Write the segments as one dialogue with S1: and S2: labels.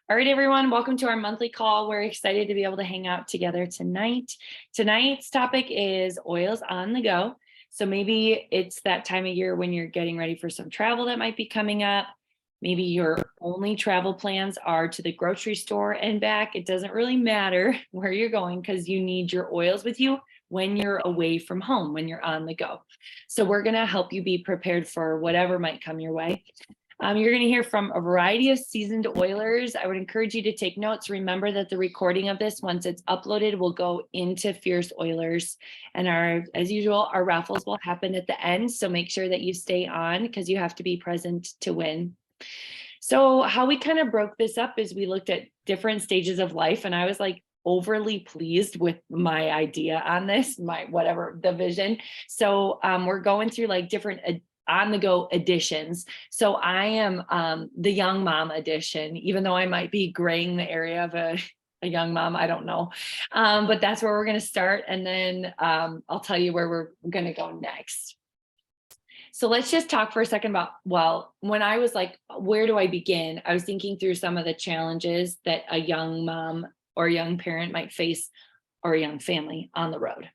S1: All right, everyone, welcome to our monthly call. We're excited to be able to hang out together tonight. Tonight's topic is oils on the go. So maybe it's that time of year when you're getting ready for some travel that might be coming up. Maybe your only travel plans are to the grocery store and back. It doesn't really matter where you're going because you need your oils with you when you're away from home, when you're on the go. So we're going to help you be prepared for whatever might come your way. You're going to hear from a variety of seasoned oilers. I would encourage you to take notes. Remember that the recording of this, once it's uploaded, will go into Fierce Oilers. And as usual, our raffles will happen at the end. So make sure that you stay on because you have to be present to win. So how we kind of broke this up is we looked at different stages of life, and I was like overly pleased with my idea on this, my whatever the vision. So we're going through like different on the go editions. So I am the young mom edition, even though I might be graying the area of a young mom, I don't know. But that's where we're going to start. And then I'll tell you where we're going to go next. So let's just talk for a second about, well, when I was like, where do I begin? I was thinking through some of the challenges that a young mom or young parent might face, or a young family on the road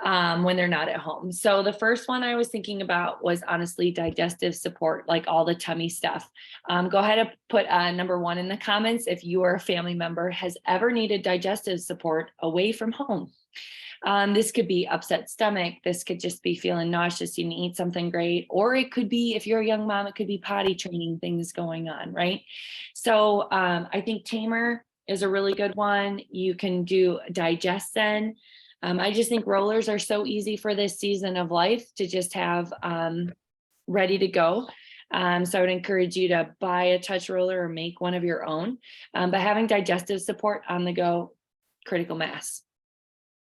S1: when they're not at home. So the first one I was thinking about was honestly digestive support, like all the tummy stuff. Go ahead and put number one in the comments if you or a family member has ever needed digestive support away from home. This could be upset stomach. This could just be feeling nauseous. You need to eat something great. Or it could be, if you're a young mom, it could be potty training things going on, right? So I think Tamer is a really good one. You can do Digesten. I just think rollers are so easy for this season of life to just have ready to go. So I would encourage you to buy a touch roller or make one of your own. But having digestive support on the go, critical mass.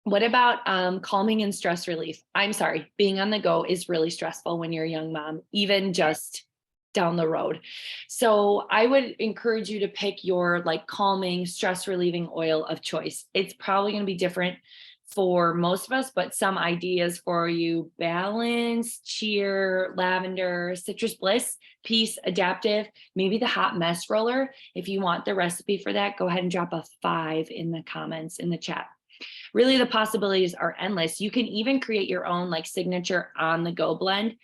S1: What about calming and stress relief? I'm sorry, being on the go is really stressful when you're a young mom, even just down the road. So I would encourage you to pick your like calming, stress relieving oil of choice. It's probably going to be different for most of us, but some ideas for you: balance, cheer, lavender, citrus bliss, peace, adaptive, maybe the hot mess roller. If you want the recipe for that, go ahead and drop a 5 in the comments in the chat. Really, the possibilities are endless. You can even create your own like signature on the go blend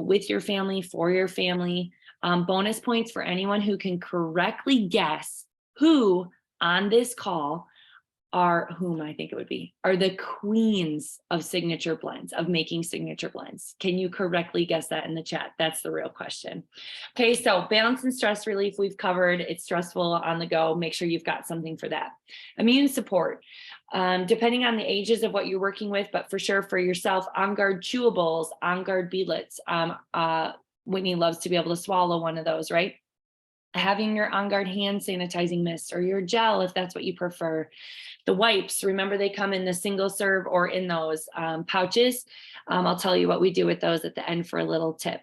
S1: with your family, for your family. Bonus points for anyone who can correctly guess who on this call are the queens of signature blends, of making signature blends. Can you correctly guess that in the chat? That's the real question. Okay, so balance and stress relief we've covered. It's stressful on the go. Make sure you've got something for that. Immune support. Depending on the ages of what you're working with, but for sure for yourself, On Guard chewables, On Guard beadlets. Whitney loves to be able to swallow one of those, right? Having your On Guard hand sanitizing mist or your gel, if that's what you prefer. The wipes, remember they come in the single serve or in those pouches. I'll tell you what we do with those at the end for a little tip.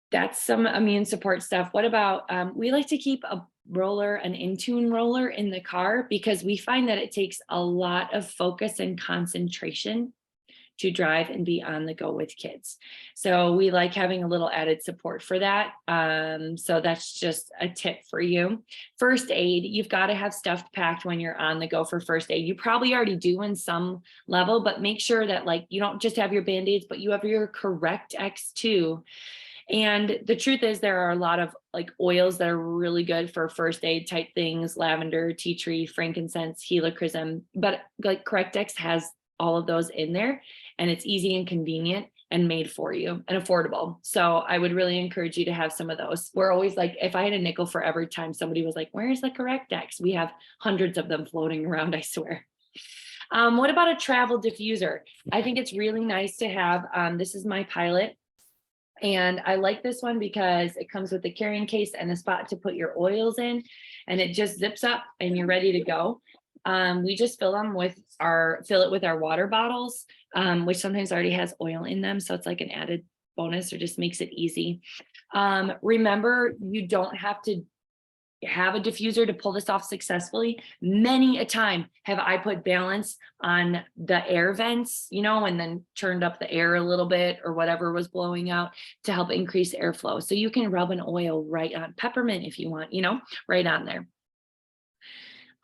S1: That's some immune support stuff. What about, we like to keep a roller, an Intune roller in the car because we find that it takes a lot of focus and concentration to drive and be on the go with kids. So we like having a little added support for that. So that's just a tip for you. First aid, you've got to have stuff packed when you're on the go for first aid. You probably already do in some level, but make sure that like you don't just have your Band-Aids, but you have your Correct X2. And the truth is there are a lot of like oils that are really good for first aid type things: lavender, tea tree, frankincense, helichrysum, but like Correct-X has all of those in there, and it's easy and convenient and made for you and affordable. So I would really encourage you to have some of those. We're always like, if I had a nickel for every time somebody was like, where's the Correct-X? We have hundreds of them floating around, I swear. What about a travel diffuser? I think it's really nice to have, this is my Pilot. And I like this one because it comes with the carrying case and a spot to put your oils in, and it just zips up and you're ready to go. We just fill it with our water bottles, which sometimes already has oil in them. So it's like an added bonus or just makes it easy. Remember, you don't have to have a diffuser to pull this off successfully. Many a time have I put balance on the air vents, and then turned up the air a little bit or whatever was blowing out to help increase airflow. So you can rub an oil right on peppermint if you want, right on there.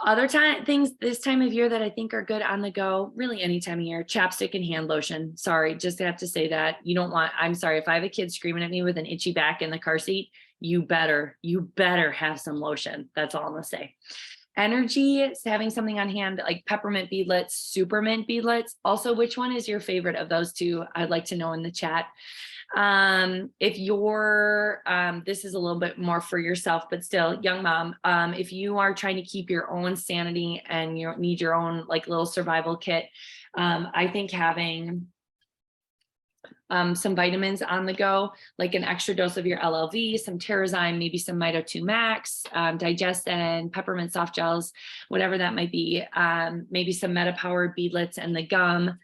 S1: Other things this time of year that I think are good on the go, really any time of year, chapstick and hand lotion. Sorry, just have to say that. I'm sorry, if I have a kid screaming at me with an itchy back in the car seat, you better have some lotion. That's all I'm gonna say. Energy is having something on hand like peppermint beadlets, super mint beadlets. Also, which one is your favorite of those two? I'd like to know in the chat. If you're, this is a little bit more for yourself, but still young mom, if you are trying to keep your own sanity and you need your own like little survival kit, I think having some vitamins on the go, like an extra dose of your LLV, some Terrazyme, maybe some Mito 2 Max, Digestin, peppermint soft gels, whatever that might be, maybe some MetaPower beadlets and the gum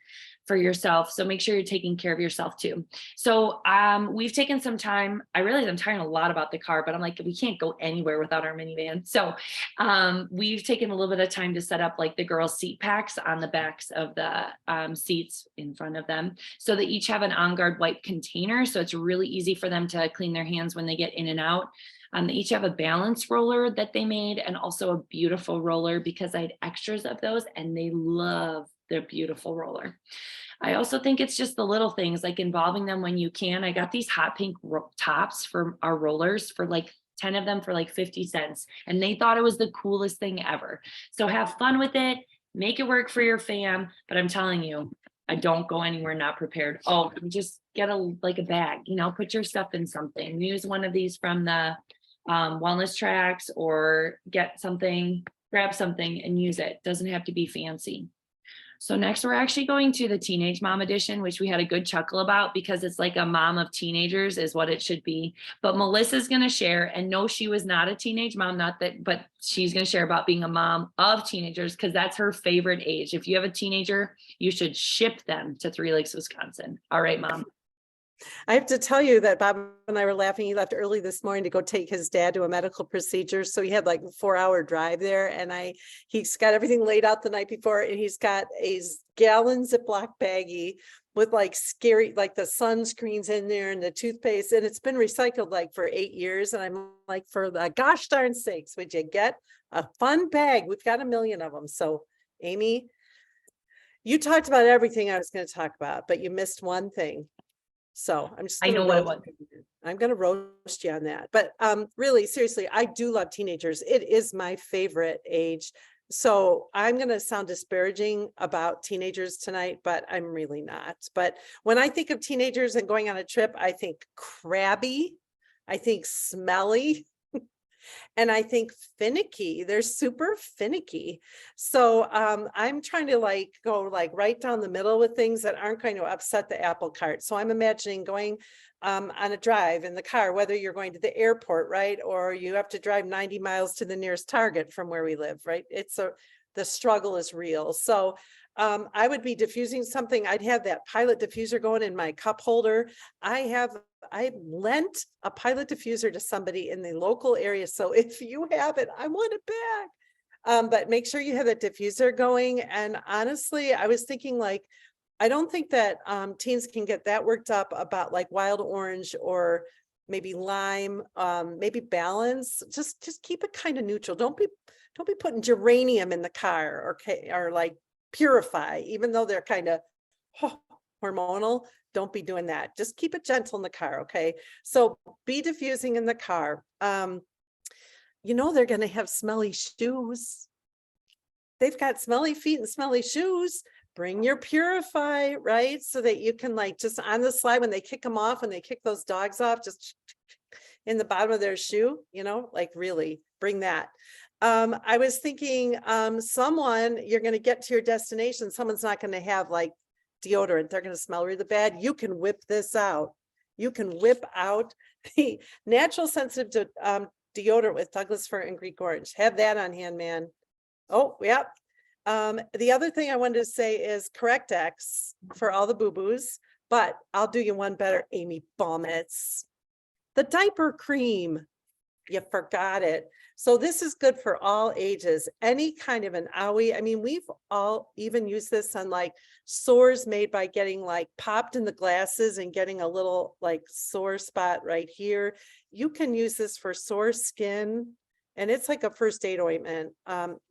S1: for yourself. So make sure you're taking care of yourself too. So we've taken some time. I realize I'm talking a lot about the car, but I'm like, we can't go anywhere without our minivan. So we've taken a little bit of time to set up like the girls' seat packs on the backs of the seats in front of them. So they each have an On Guard wipe container. So it's really easy for them to clean their hands when they get in and out. They each have a balance roller that they made and also a beautiful roller because I had extras of those and they love their beautiful roller. I also think it's just the little things like involving them when you can. I got these hot pink tops for our rollers for like 10 of them for like 50 cents. And they thought it was the coolest thing ever. So have fun with it, make it work for your fam. But I'm telling you, I don't go anywhere not prepared. Oh, just get a bag, put your stuff in something. Use one of these from the wellness tracks or get something, grab something and use it. Doesn't have to be fancy. So next we're actually going to the Teenage Mom edition, which we had a good chuckle about because it's like a mom of teenagers is what it should be. But Melissa's going to share, and no, she was not a teenage mom, not that, but she's going to share about being a mom of teenagers because that's her favorite age. If you have a teenager, you should ship them to Three Lakes, Wisconsin. All right, Mom.
S2: I have to tell you that Bob and I were laughing. He left early this morning to go take his dad to a medical procedure. So he had like a 4-hour drive there. And he's got everything laid out the night before. And he's got a gallon Ziploc baggie with like scary, like the sunscreens in there and the toothpaste. And it's been recycled like for 8 years. And I'm like, for the gosh darn sakes, would you get a fun bag? We've got a million of them. So Amy, you talked about everything I was going to talk about, but you missed one thing. So I'm just,
S1: I know what it was.
S2: I'm going to roast you on that. But really, seriously, I do love teenagers. It is my favorite age. So I'm going to sound disparaging about teenagers tonight, but I'm really not. But when I think of teenagers and going on a trip, I think crabby, I think smelly, and I think finicky. They're super finicky. So I'm trying to go right down the middle with things that aren't going to upset the apple cart. So I'm imagining going on a drive in the car, whether you're going to the airport, right? Or you have to drive 90 miles to the nearest Target from where we live, right? The struggle is real. So I would be diffusing something. I'd have that Pilot diffuser going in my cup holder. I lent a Pilot diffuser to somebody in the local area. So if you have it, I want it back. But make sure you have that diffuser going. And honestly, I was thinking I don't think that teens can get that worked up about like wild orange or maybe lime, maybe balance. Just keep it kind of neutral. Don't be putting geranium in the car or like Purify, even though they're kind of hormonal. Don't be doing that. Just keep it gentle in the car. Okay. So be diffusing in the car. They're going to have smelly shoes. They've got smelly feet and smelly shoes. Bring your Purify, right? So that you can just on the slide when they kick them off, when they kick those dogs off, just in the bottom of their shoe, really bring that. I was thinking you're going to get to your destination. Someone's not going to have deodorant. They're going to smell really bad. You can whip this out. You can whip out the natural sensitive deodorant with Douglas fir and Greek orange. Have that on hand, man. Oh, yep. The other thing I wanted to say is Correct-X for all the boo-boos, but I'll do you one better, Amy Baumitz. The diaper cream. you forgot it. So this is good for all ages, any kind of an owie. I mean, we've all even used this on like sores made by getting like popped in the glasses and getting a little like sore spot right here. You can use this for sore skin, and it's like a first aid ointment.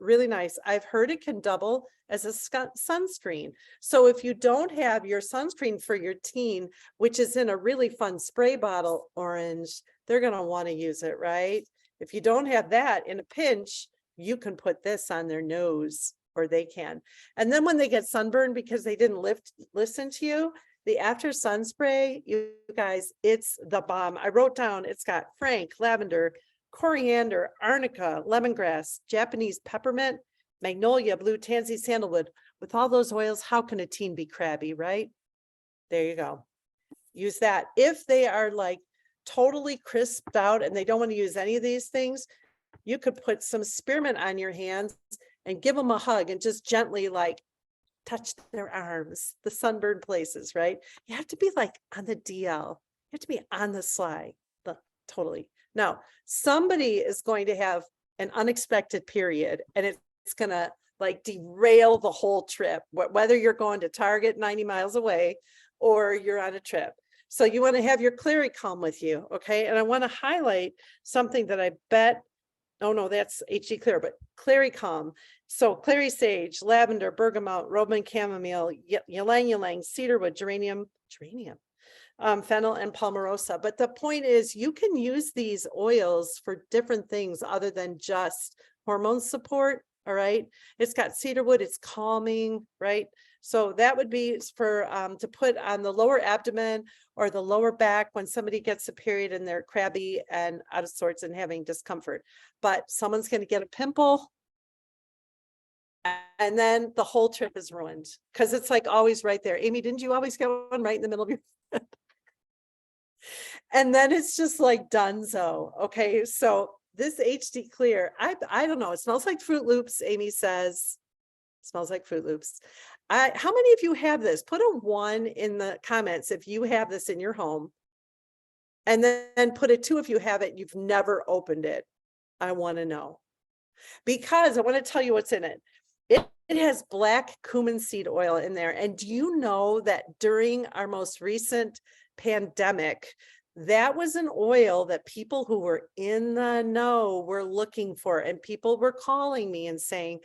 S2: Really nice. I've heard it can double as a sunscreen. So if you don't have your sunscreen for your teen, which is in a really fun spray bottle, orange, they're going to want to use it, right? If you don't have that, in a pinch, you can put this on their nose, or they can. And then when they get sunburned because they didn't listen to you, the after sun spray, you guys, it's the bomb. I wrote down, it's got frank, lavender, coriander, arnica, lemongrass, Japanese peppermint, magnolia, blue tansy, sandalwood. With all those oils, how can a teen be crabby, right? There you go. Use that. If they are like totally crisped out and they don't want to use any of these things, you could put some spearmint on your hands and give them a hug and just gently like touch their arms, the sunburned places, right? You have to be like on the DL. You have to be on the sly. Totally. Now, somebody is going to have an unexpected period, and it's going to like derail the whole trip, whether you're going to Target 90 miles away or you're on a trip. So you want to have your Clary Calm with you, okay? And I want to highlight something that I bet, oh no, that's HD Clear, but Clary Calm. So clary sage, lavender, bergamot, Roman chamomile, ylang ylang, cedarwood, geranium, fennel, and palmarosa. But the point is, you can use these oils for different things other than just hormone support. All right. It's got cedarwood, it's calming, right? So that would be for to put on the lower abdomen or the lower back when somebody gets a period and they're crabby and out of sorts and having discomfort. But someone's going to get a pimple, and then the whole trip is ruined because it's like always right there. Amy, didn't you always get one right in the middle of your and then it's just like donezo. Okay, so this HD Clear, I don't know, it smells like Fruit Loops. Amy says smells like Fruit Loops. How many of you have this? Put a 1 in the comments if you have this in your home, and then put a 2 if you have it, you've never opened it. I want to know, because I want to tell you what's in it. It has black cumin seed oil in there. And do you know that during our most recent pandemic, that was an oil that people who were in the know were looking for, and people were calling me and saying,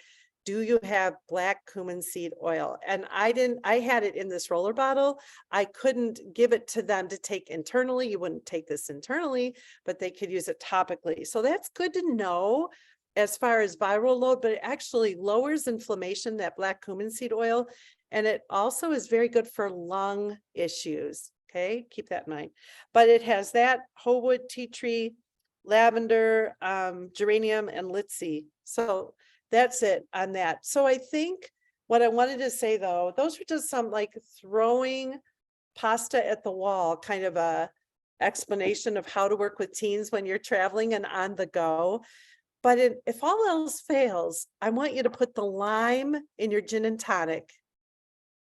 S2: do you have black cumin seed oil? And I had it in this roller bottle. I couldn't give it to them to take internally. You wouldn't take this internally, but they could use it topically. So that's good to know as far as viral load, but it actually lowers inflammation, that black cumin seed oil. And it also is very good for lung issues. Okay, keep that in mind. But it has that whole wood, tea tree, lavender, geranium, and litsea. So that's it on that. So I think what I wanted to say though, those are just some like throwing pasta at the wall kind of a explanation of how to work with teens when you're traveling and on the go. But if all else fails, I want you to put the lime in your gin and tonic,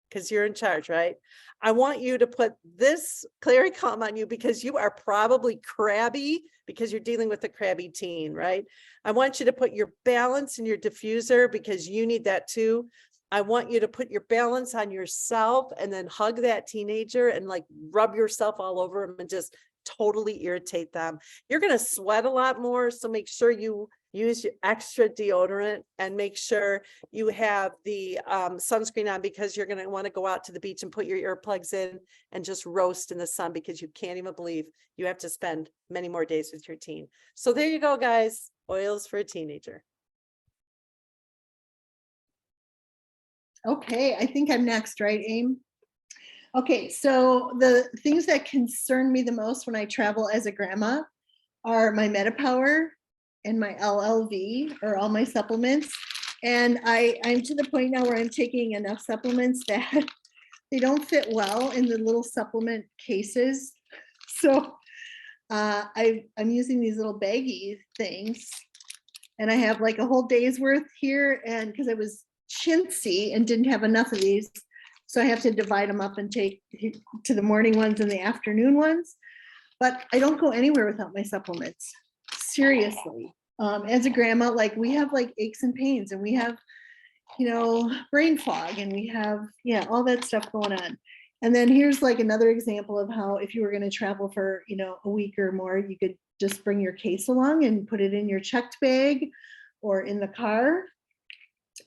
S2: because you're in charge, right? I want you to put this Clary Calm on you because you are probably crabby because you're dealing with a crabby teen, right? I want you to put your balance in your diffuser because you need that too. I want you to put your balance on yourself and then hug that teenager and like rub yourself all over them and just totally irritate them. You're going to sweat a lot more, so make sure you use your extra deodorant and make sure you have the sunscreen on, because you're going to want to go out to the beach and put your earplugs in and just roast in the sun because you can't even believe you have to spend many more days with your teen. So there you go, guys. Oils for a teenager.
S3: Okay, I think I'm next, right, Aim? Okay, so the things that concern me the most when I travel as a grandma are my MetaPower and my LLV, or all my supplements. And I'm to the point now where I'm taking enough supplements that they don't fit well in the little supplement cases. So I'm using these little baggy things, and I have like a whole day's worth here. And because I was chintzy and didn't have enough of these, so I have to divide them up and take to the morning ones and the afternoon ones. But I don't go anywhere without my supplements. seriously. As a grandma, like we have like aches and pains and we have, brain fog and we have, yeah, all that stuff going on. And then here's like another example of how if you were going to travel for, a week or more, you could just bring your case along and put it in your checked bag or in the car.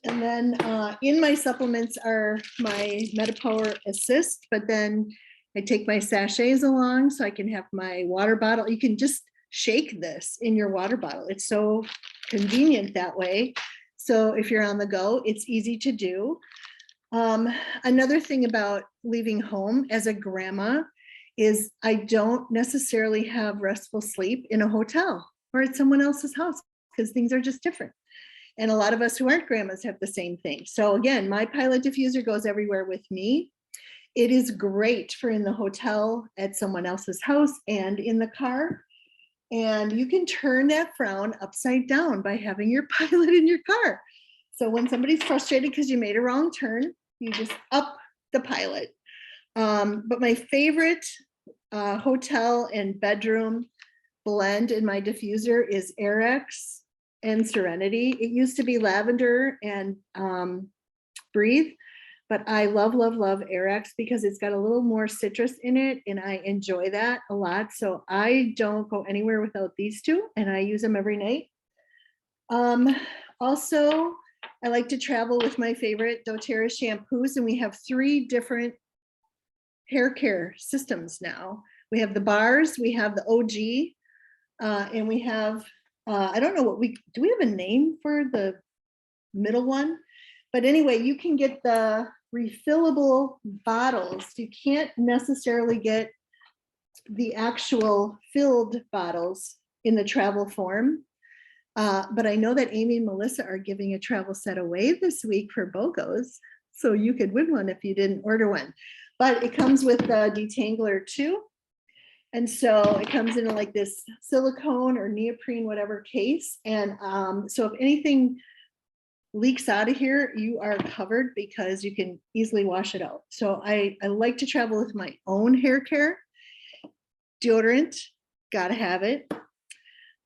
S3: And then in my supplements are my MetaPower Assist, but then I take my sachets along so I can have my water bottle. You can just shake this in your water bottle. It's so convenient that way. So if you're on the go, it's easy to do. Another thing about leaving home as a grandma is I don't necessarily have restful sleep in a hotel or at someone else's house because things are just different. And a lot of us who aren't grandmas have the same thing. So again, my Pilot diffuser goes everywhere with me. It is great for in the hotel, at someone else's house, and in the car. And you can turn that frown upside down by having your Pilot in your car. So when somebody's frustrated because you made a wrong turn, you just up the Pilot. But my favorite hotel and bedroom blend in my diffuser is Airex and Serenity. It used to be Lavender and Breathe, but I love, love, love Airex because it's got a little more citrus in it and I enjoy that a lot. So I don't go anywhere without these two and I use them every night. Also, I like to travel with my favorite doTERRA shampoos, and we have 3 different hair care systems now. We have the bars, we have the OG, and we have, I don't know do we have a name for the middle one? But anyway, you can get the refillable bottles. You can't necessarily get the actual filled bottles in the travel form. But I know that Amy and Melissa are giving a travel set away this week for BOGOs. So you could win one if you didn't order one. But it comes with the detangler too. And so it comes in like this silicone or neoprene, whatever case. And so if anything leaks out of here, you are covered because you can easily wash it out. So I like to travel with my own hair care. Deodorant, gotta have it.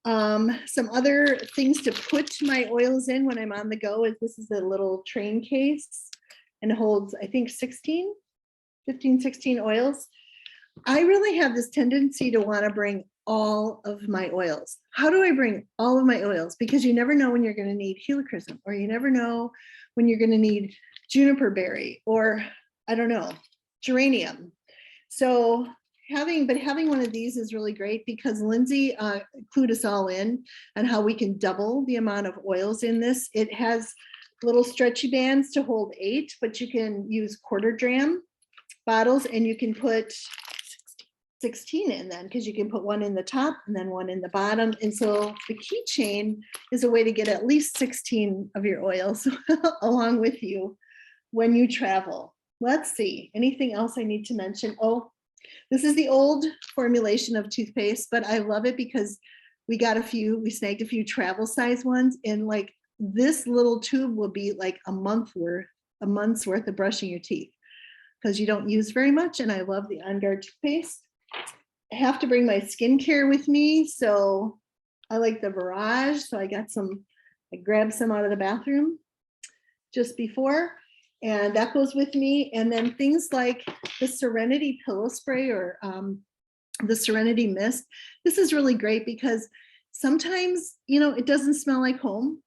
S3: Some other things to put my oils in when I'm on the go is this is a little train case and it holds, I think 15, 16 oils. I really have this tendency to want to bring all of my oils. How do I bring all of my oils? Because you never know when you're going to need helichrysum, or you never know when you're going to need juniper berry, or I don't know, geranium. So having one of these is really great because Lindsay clued us all in on how we can double the amount of oils in this. It has little stretchy bands to hold 8, but you can use quarter dram bottles and you can put 16 in then, because you can put one in the top and then one in the bottom. And so the keychain is a way to get at least 16 of your oils along with you when you travel. Let's see, anything else I need to mention? Oh, this is the old formulation of toothpaste, but I love it because we snagged a few travel size ones, and like this little tube will be like a month's worth of brushing your teeth because you don't use very much. And I love the On Guard toothpaste. I have to bring my skincare with me, so I like the Barrage. So I grabbed some out of the bathroom just before, and that goes with me. And then things like the Serenity pillow spray or the Serenity mist. This is really great because sometimes, it doesn't smell like home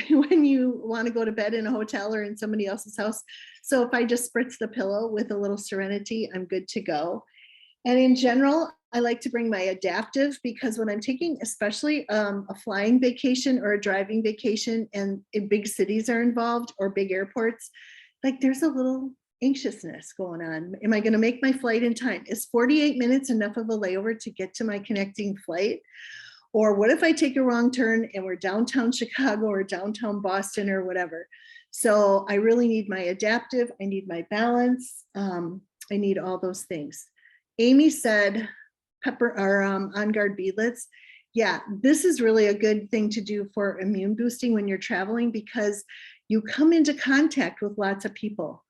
S3: when you want to go to bed in a hotel or in somebody else's house. So if I just spritz the pillow with a little Serenity, I'm good to go. And in general, I like to bring my Adaptive because when I'm taking especially a flying vacation or a driving vacation and big cities are involved or big airports, like there's a little anxiousness going on. Am I going to make my flight in time? Is 48 minutes enough of a layover to get to my connecting flight? Or what if I take a wrong turn and we're downtown Chicago or downtown Boston or whatever? So I really need my Adaptive. I need my balance. I need all those things. Amy said On Guard beadlets. Yeah, this is really a good thing to do for immune boosting when you're traveling because you come into contact with lots of people,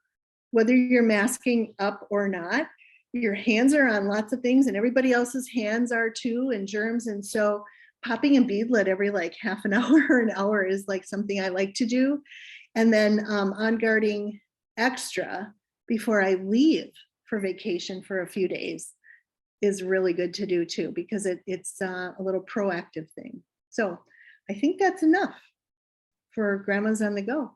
S3: whether you're masking up or not. Your hands are on lots of things and everybody else's hands are too, and germs. And so popping a beadlet every like half an hour or an hour is like something I like to do. And then On Guarding Extra before I leave for vacation for a few days is really good to do too, because it's a little proactive thing. So I think that's enough for grandmas on the go.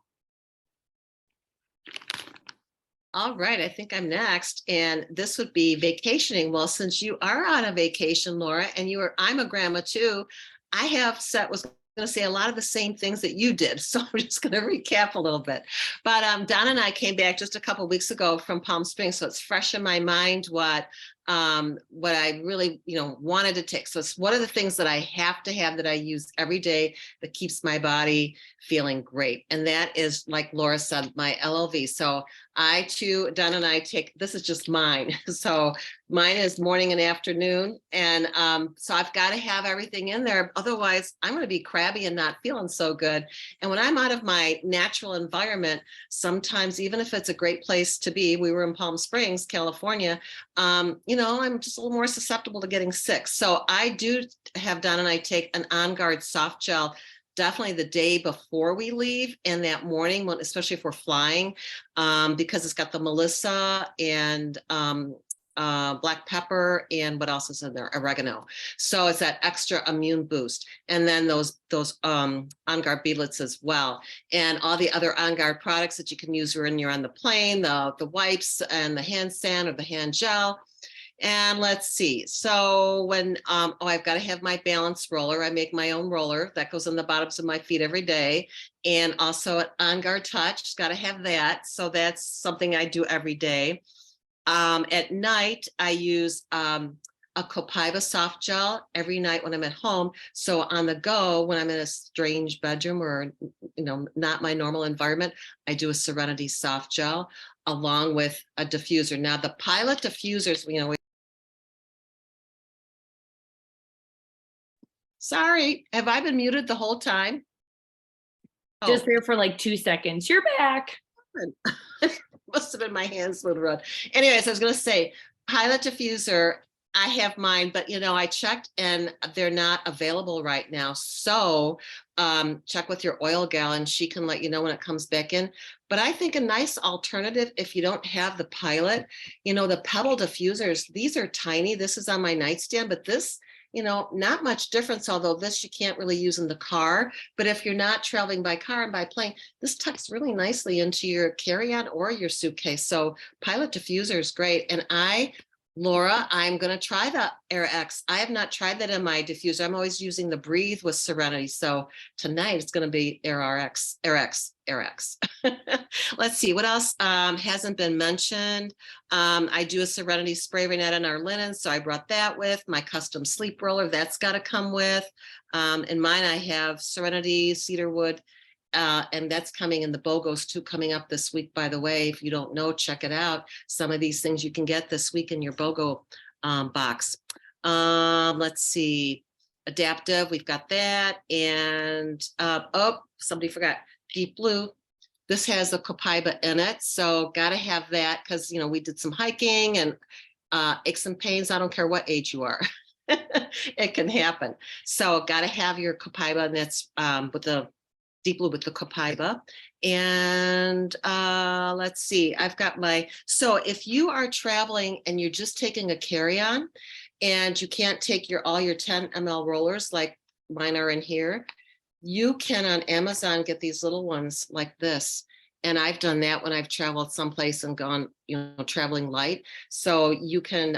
S4: All right, I think I'm next, and this would be vacationing. Well, since you are on a vacation, Laura, and I'm a grandma too, was going to say a lot of the same things that you did. So I'm just going to recap a little bit. But Donna and I came back just a couple of weeks ago from Palm Springs, so it's fresh in my mind what I really, wanted to take. So it's one of the things that I have to have that I use every day that keeps my body feeling great. And that is, like Laura said, my LLV. So I too, Donna and I this is just mine. So mine is morning and afternoon. And so I've got to have everything in there. Otherwise, I'm going to be crabby and not feeling so good. And when I'm out of my natural environment, sometimes, even if it's a great place to be, we were in Palm Springs, California, I'm just a little more susceptible to getting sick. So I do have Donna and I take an On Guard soft gel definitely the day before we leave and that morning, especially if we're flying, because it's got the Melissa and black pepper and what else is in there? Oregano. So it's that extra immune boost. And then those On Guard beadlets as well. And all the other On Guard products that you can use when you're on the plane, the wipes and the hand sand or the hand gel. And let's see. So when, I've got to have my balance roller. I make my own roller that goes on the bottoms of my feet every day. And also an On Guard Touch, got to have that. So that's something I do every day. At night, I use a Copaiba soft gel every night when I'm at home. So on the go, when I'm in a strange bedroom or, not my normal environment, I do a Serenity soft gel along with a diffuser. Now the Pilot diffusers, sorry, have I been muted the whole time?
S1: Just there for like 2 seconds. You're back.
S4: Must have been my hands moved around. Anyways, I was going to say Pilot diffuser, I have mine, but I checked and they're not available right now. So check with your oil gal and she can let you know when it comes back in. But I think a nice alternative, if you don't have the Pilot, the Pebble diffusers, these are tiny. This is on my nightstand, but this, not much difference, although this you can't really use in the car. But if you're not traveling by car and by plane, this tucks really nicely into your carry-on or your suitcase. So Pilot diffuser is great. And Laura, I'm going to try the AirX. I have not tried that in my diffuser. I'm always using the Breathe with Serenity. So tonight it's going to be AirX. Let's see what else hasn't been mentioned. I do a Serenity spray net on our linen. So I brought that with my custom sleep roller. That's got to come with. In mine, I have Serenity Cedarwood. And that's coming in the BOGOs too, coming up this week, by the way. If you don't know, check it out. Some of these things you can get this week in your BOGO box. Let's see. Adaptive, we've got that. And somebody forgot Deep Blue. This has a Copaiba in it. So got to have that because, we did some hiking and aches and pains. I don't care what age you are. It can happen. So got to have your Copaiba, and that's with the Deep Blue with the Copaiba. And let's see, I've got so if you are traveling and you're just taking a carry-on and you can't take all your 10 ml rollers like mine are in here, you can on Amazon get these little ones like this. And I've done that when I've traveled someplace and gone, traveling light. So you can,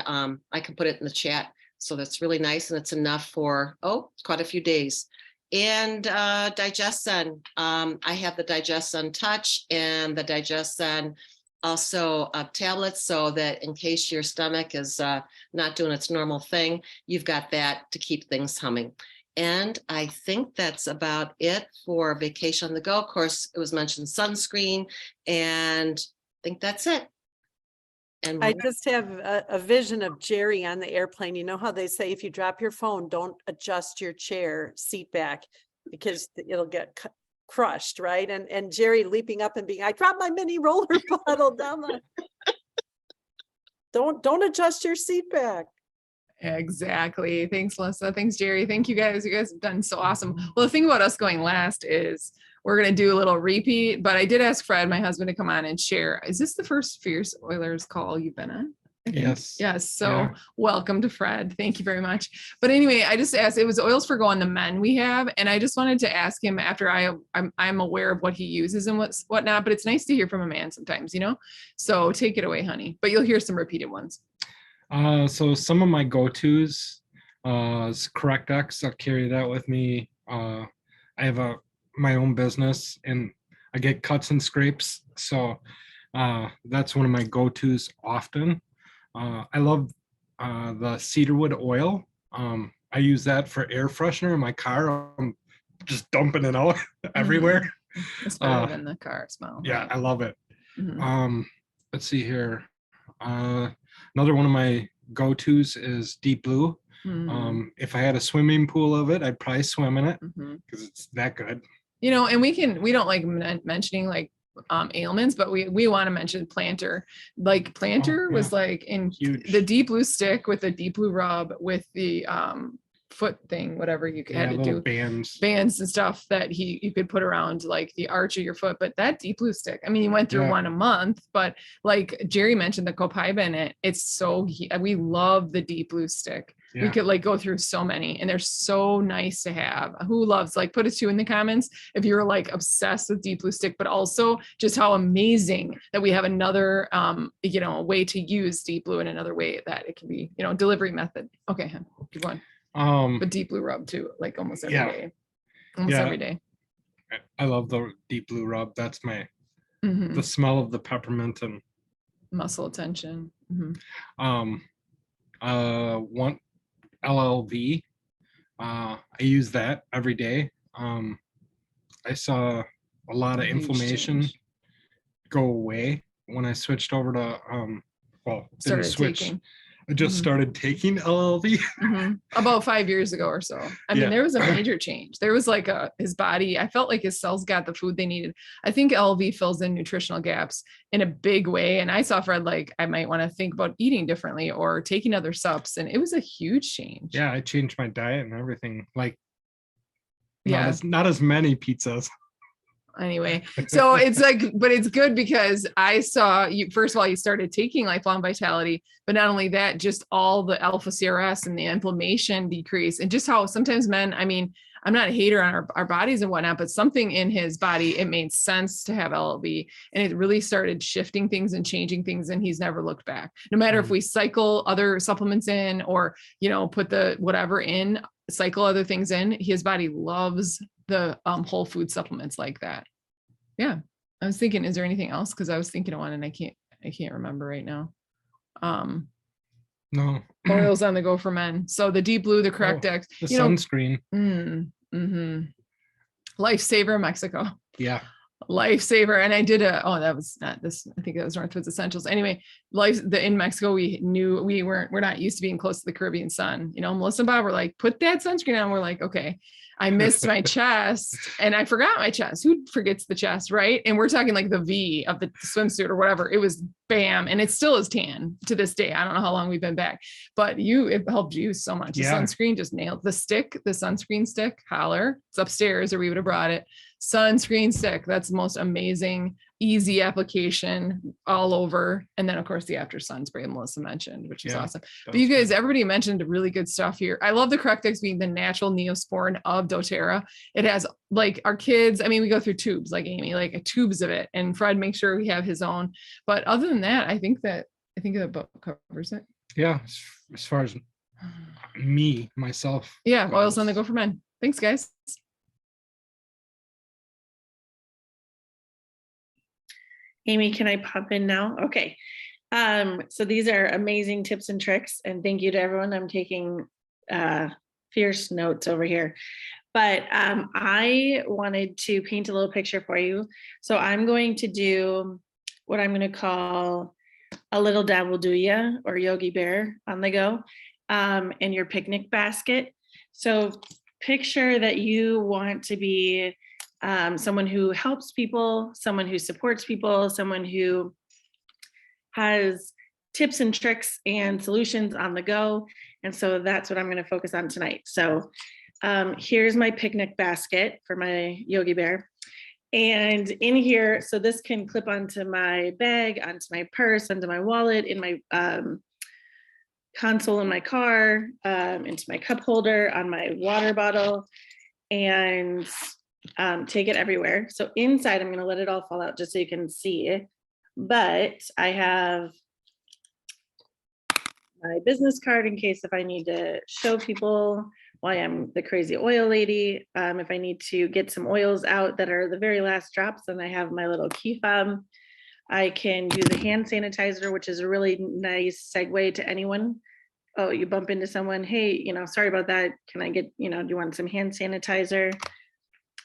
S4: I can put it in the chat. So that's really nice. And it's enough for, quite a few days. And DigestZen, I have the DigestZen Touch and the DigestZen also tablets, so that in case your stomach is not doing its normal thing, you've got that to keep things humming. And I think that's about it for Vacation on the Go. Of course, it was mentioned sunscreen, and I think that's it. And
S2: I just have a vision of Jerry on the airplane. You know how they say if you drop your phone, don't adjust your chair seat back because it'll get crushed, right? And Jerry leaping up and being, I dropped my mini roller bottle down the. Don't adjust your seat back.
S5: Exactly. Thanks, Melissa. Thanks, Jerry. Thank you guys. You guys have done so awesome. Well, the thing about us going last is we're going to do a little repeat, but I did ask Fred, my husband, to come on and share. Is this the first Fierce Oilers call you've been on? I think?
S6: Yes.
S5: Yes. So
S6: Yeah.
S5: welcome to Fred. Thank you very much. But anyway, I just asked, it was Oils for Go on the men we have. And I just wanted to ask him after I'm aware of what he uses and whatnot, but it's nice to hear from a man sometimes, you know? So take it away, honey, but you'll hear some repeated ones.
S6: So some of my go-tos is Correct X. I'll carry that with me. I have my own business and I get cuts and scrapes. So that's one of my go-tos often. I love the cedarwood oil. I use that for air freshener in my car. I'm just dumping it out everywhere.
S5: It's better than the car smell.
S6: Yeah,
S5: right?
S6: I love it.
S5: Mhm.
S6: Let's see here. Another one of my go-tos is Deep Blue.
S5: Mhm.
S6: If I had a swimming pool of it, I'd probably swim in it
S5: Mhm.
S6: because it's that good.
S5: You know, and we don't like mentioning like ailments, but we want to mention Planter. Like Planter was like in
S6: Huge.
S5: the Deep Blue stick with the Deep Blue rub with the foot thing, whatever you
S6: Yeah,
S5: had to
S6: little
S5: do.
S6: bands.
S5: Bands and stuff that you could put around like the arch of your foot. But that Deep Blue stick, I mean, you went through
S6: Yeah.
S5: one a month, but like Jerry mentioned the Copaiba in it, it's so we love the Deep Blue stick. We
S6: Yeah.
S5: could like go through so many and they're so nice to have. Who loves, like, put a 2 in the comments if you're like obsessed with Deep Blue stick, but also just how amazing that we have another you know, way to use Deep Blue in another way that it can be, you know, delivery method. Okay, hon, keep going. But Deep Blue rub too, like almost every
S6: Yeah.
S5: day. Almost
S6: Yeah.
S5: every day.
S6: I love the Deep Blue rub. That's my
S5: Mhm.
S6: the smell of the peppermint and
S5: Muscle tension. Mhm.
S6: one LLV. I use that every day. I saw a lot of
S5: Huge
S6: inflammation
S5: change.
S6: go away when I switched over to well, didn't
S5: Started
S6: switch.
S5: taking.
S6: I just
S5: Mhm.
S6: started taking LLV.
S5: Mhm. About 5 years ago or so. I mean,
S6: Yeah.
S5: there was a major change. There was like his body, I felt like his cells got the food they needed. I think LV fills in nutritional gaps in a big way. And I saw Fred, like, I might want to think about eating differently or taking other subs. And it was a huge change.
S6: Yeah, I changed my diet and everything. Like
S5: Yeah.
S6: not as many pizzas.
S5: Anyway, so it's like, but it's good because I saw you, first of all, you started taking Lifelong Vitality, but not only that, just all the alpha CRS and the inflammation decrease and just how sometimes men, I mean, I'm not a hater on our bodies and whatnot, but something in his body, it made sense to have LLV and it really started shifting things and changing things. And he's never looked back, no matter if we cycle other supplements in or, you know, put the whatever in, cycle other things in, his body loves the whole food supplements like that. Yeah. I was thinking, is there anything else? Cause I was thinking of one and I can't remember right now.
S6: No.
S5: Oils on the go for men. So the Deep Blue, the Correct X,
S6: The
S5: you know,
S6: sunscreen.
S5: Lifesaver Mexico.
S6: Yeah.
S5: Lifesaver. And I did that was not this, I think that was Northwoods Essentials. Anyway, in Mexico, we knew we're not used to being close to the Caribbean sun. You know, Melissa and Bob were like, put that sunscreen on. We're like, okay. I missed my chest and I forgot my chest. Who forgets the chest, right? And we're talking like the V of the swimsuit or whatever. It was bam. And it still is tan to this day. I don't know how long we've been back, but it helped you so much. The
S6: Yeah.
S5: sunscreen just nailed the sunscreen stick, holler. It's upstairs or we would have brought it. Sunscreen stick. That's the most amazing, easy application all over. And then of course the after sun spray Melissa mentioned, which is
S6: Yeah,
S5: awesome. But
S6: that's
S5: you guys,
S6: good.
S5: everybody mentioned really good stuff here. I love the Correct X being the natural neosporin of doTERRA. It has like our kids, I mean, we go through tubes like Amy, like tubes of it, and Fred makes sure we have his own. But other than that, I think the book covers it.
S6: Yeah, as far as myself.
S5: Yeah, oils on the
S6: goes.
S5: go for men. Thanks, guys.
S7: Amy, can I pop in now? Okay. So these are amazing tips and tricks, and thank you to everyone. I'm taking fierce notes over here. But I wanted to paint a little picture for you. So I'm going to do what I'm going to call a little dab will do ya, or Yogi Bear on the go, in your picnic basket. So picture that you want to be someone who helps people, someone who supports people, someone who has tips and tricks and solutions on the go. And so that's what I'm going to focus on tonight. So here's my picnic basket for my Yogi Bear. And in here, so this can clip onto my bag, onto my purse, onto my wallet, in my console in my car, into my cup holder, on my water bottle, and take it everywhere. So inside, I'm going to let it all fall out just so you can see it. But I have my business card in case if I need to show people why I'm the crazy oil lady. If I need to get some oils out that are the very last drops, then I have my little key fob. I can use a hand sanitizer, which is a really nice segue to anyone. Oh, you bump into someone, hey, sorry about that. Can I get, do you want some hand sanitizer?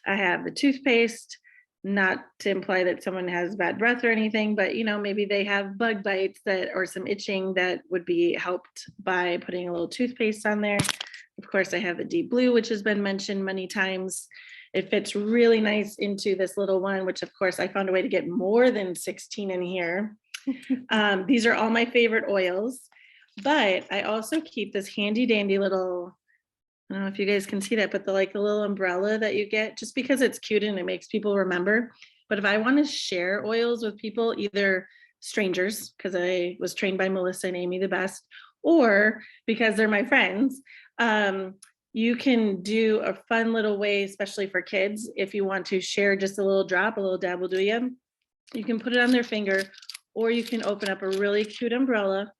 S7: I have the toothpaste, not to imply that someone has bad breath or anything, but maybe they have bug bites or some itching that would be helped by putting a little toothpaste on there. Of course, I have the Deep Blue, which has been mentioned many times. It fits really nice into this little one, which of course I found a way to get more than 16 in here. These are all my favorite oils, but I also keep this handy dandy little, I don't know if you guys can see that, but the little umbrella that you get just because it's cute and it makes people remember. But if I want to share oils with people, either strangers, because I was trained by Melissa and Amy the best, or because they're my friends, you can do a fun little way, especially for kids. If you want to share just a little drop, a little dab will do you. You can put it on their finger, or you can open up a really cute umbrella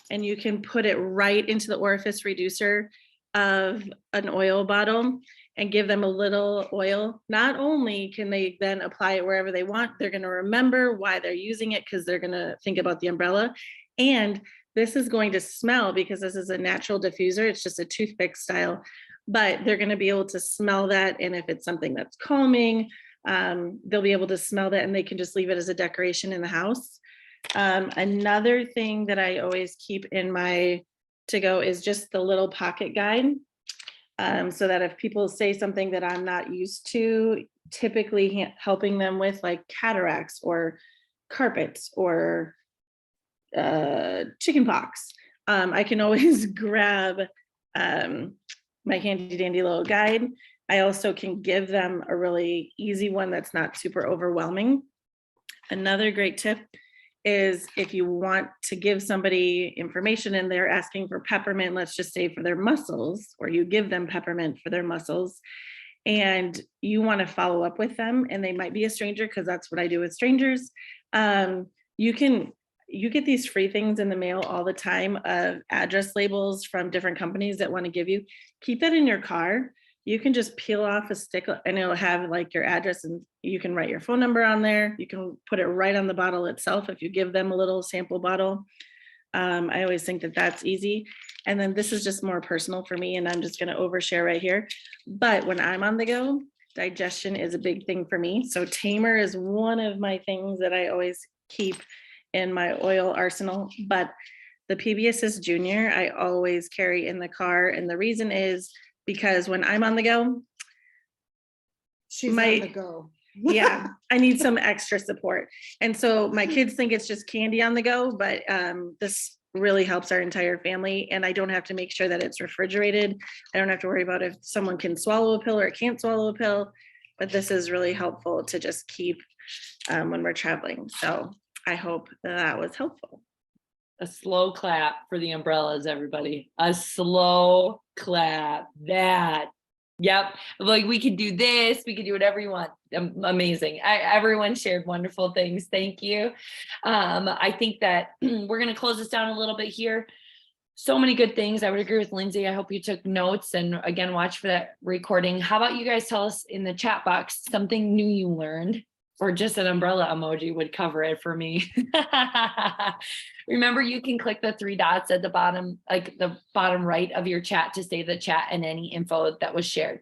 S7: and you can put it right into the orifice reducer of an oil bottle and give them a little oil. Not only can they then apply it wherever they want, they're going to remember why they're using it because they're going to think about the umbrella. And this is going to smell because this is a natural diffuser. It's just a toothpick style, but they're going to be able to smell that. And if it's something that's calming, they'll be able to smell that and they can just leave it as a decoration in the house. Another thing that I always keep in my to-go is just the little pocket guide. So that if people say something that I'm not used to, typically helping them with like cataracts or carpets or chicken pox, I can always grab my handy dandy little guide. I also can give them a really easy one that's not super overwhelming. Another great tip is if you want to give somebody information and they're asking for peppermint, let's just say for their muscles, or you give them peppermint for their muscles, and you want to follow up with them, and they might be a stranger, because that's what I do with strangers. You get these free things in the mail all the time of address labels from different companies that want to give you. Keep that in your car. You can just peel off a stick and it'll have like your address, and you can write your phone number on there. You can put it right on the bottle itself if you give them a little sample bottle. I always think that that's easy. And then this is just more personal for me, and I'm just going to overshare right here. But when I'm on the go, digestion is a big thing for me. So Tamer is one of my things that I always keep in my oil arsenal, but the PB Assist Junior I always carry in the car. And the reason is because when I'm on the go,
S3: She's on the go.
S7: yeah, I need some extra support. And so my kids think it's just candy on the go, but this really helps our entire family. And I don't have to make sure that it's refrigerated. I don't have to worry about if someone can swallow a pill or can't swallow a pill, but this is really helpful to just keep when we're traveling. So I hope that was helpful.
S1: A slow clap for the umbrellas, everybody. A slow clap. That. Yep. Like we could do this. We could do whatever you want. Amazing. Everyone shared wonderful things. Thank you. I think that we're going to close this down a little bit here. So many good things. I would agree with Lindsay. I hope you took notes and again, watch for that recording. How about you guys tell us in the chat box something new you learned? Or just an umbrella emoji would cover it for me. Remember, you can click the three dots at the bottom, like the bottom right of your chat, to save the chat and any info that was shared.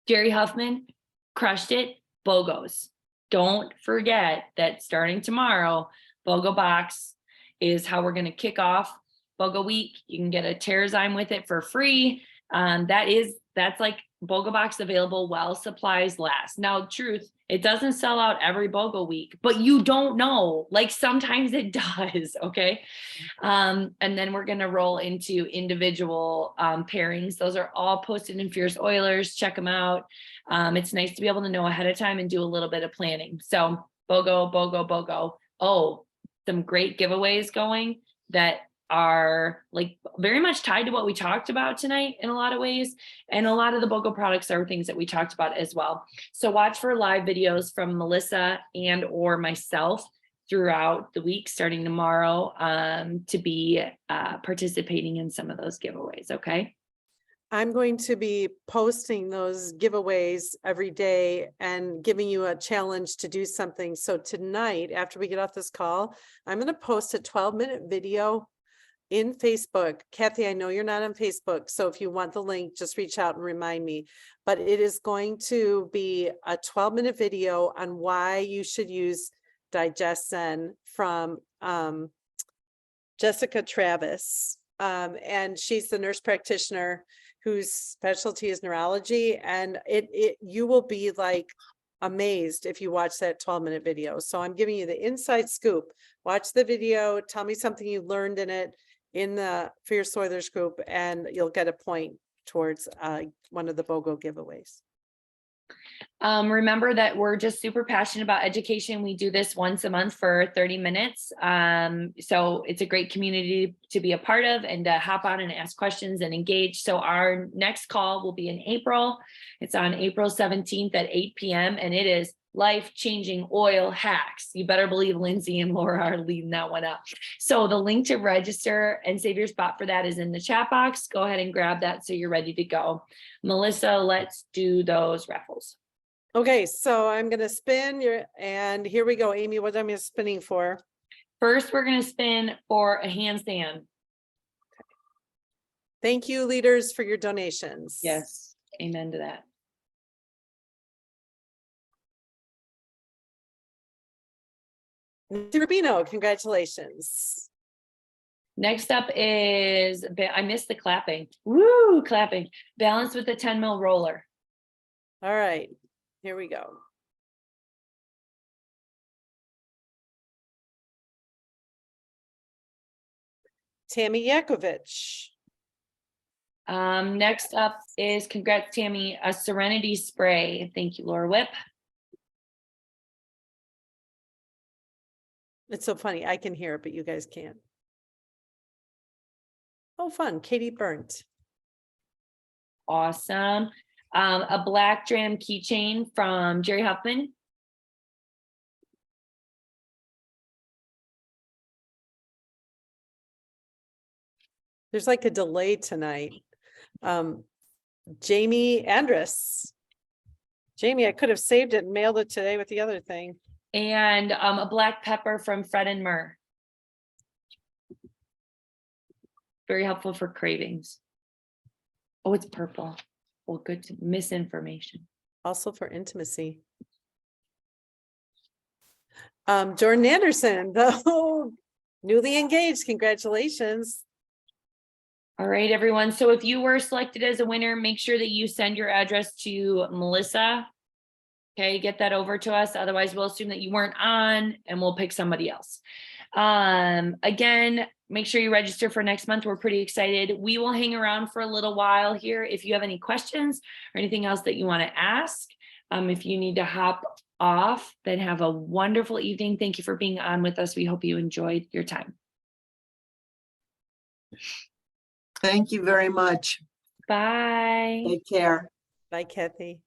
S1: Jerry Huffman crushed it. BOGOs. Don't forget that starting tomorrow, BOGO Box is how we're going to kick off BOGO Week. You can get a Terrazyme with it for free. That's like BOGO Box available while supplies last. Now, truth, It doesn't sell out every BOGO week, but you don't know. Like sometimes it does. Okay. And then we're going to roll into individual pairings. Those are all posted in Fierce Oilers. Check them out. It's nice to be able to know ahead of time and do a little bit of planning. So BOGO, BOGO, BOGO. Oh, some great giveaways going that are like very much tied to what we talked about tonight in a lot of ways. And a lot of the BOGO products are things that we talked about as well. So watch for live videos from Melissa and or myself throughout the week, starting tomorrow, to be participating in some of those giveaways. Okay.
S2: I'm going to be posting those giveaways every day and giving you a challenge to do something. So tonight, after we get off this call, I'm going to post a 12-minute video in Facebook. Kathy, I know you're not on Facebook, so if you want the link, just reach out and remind me. But it is going to be a 12-minute video on why you should use DigestZen from Jessica Travis. And she's the nurse practitioner whose specialty is neurology. And you will be like amazed if you watch that 12-minute video. So I'm giving you the inside scoop. Watch the video, tell me something you learned in it in the Fierce Oilers group, and you'll get a point towards one of the BOGO giveaways.
S1: Remember that we're just super passionate about education. We do this once a month for 30 minutes. So it's a great community to be a part of and to hop on and ask questions and engage. So our next call will be in April. It's on April 17th at 8 p.m. and it is life-changing oil hacks. You better believe Lindsay and Laura are leading that one up. So the link to register and save your spot for that is in the chat box. Go ahead and grab that so you're ready to go. Melissa, let's do those raffles.
S2: Okay, so I'm going to spin and here we go. Amy, what am I spinning for?
S1: First, we're going to spin for a handstand.
S2: Thank you, leaders, for your donations.
S1: Yes, amen to that.
S2: Nancy Rubino, congratulations.
S1: Next up is, I missed the clapping. Woo, clapping. Balance with the 10 mil roller.
S2: All right, here we go. Tammy Yakovich.
S1: Next up is, congrats, Tammy, a Serenity spray. Thank you, Laura Whip.
S2: It's so funny. I can hear it, but you guys can't. Oh, fun. Katie Burnt.
S1: Awesome. A black Dram keychain from Jerry Huffman.
S2: There's like a delay tonight. Jamie Andrus. Jamie, I could have saved it and mailed it today with the other thing.
S1: And a black pepper from Fred and Murr. Very helpful for cravings. Oh, it's purple. Well, good to misinformation.
S2: Also for intimacy. Jordan Anderson, though, newly engaged. Congratulations.
S1: All right, everyone. So if you were selected as a winner, make sure that you send your address to Melissa. Okay, get that over to us. Otherwise, we'll assume that you weren't on and we'll pick somebody else. Again, make sure you register for next month. We're pretty excited. We will hang around for a little while here. If you have any questions or anything else that you want to ask, if you need to hop off, then have a wonderful evening. Thank you for being on with us. We hope you enjoyed your time.
S8: Thank you very much.
S1: Bye.
S8: Take care.
S2: Bye, Kathy.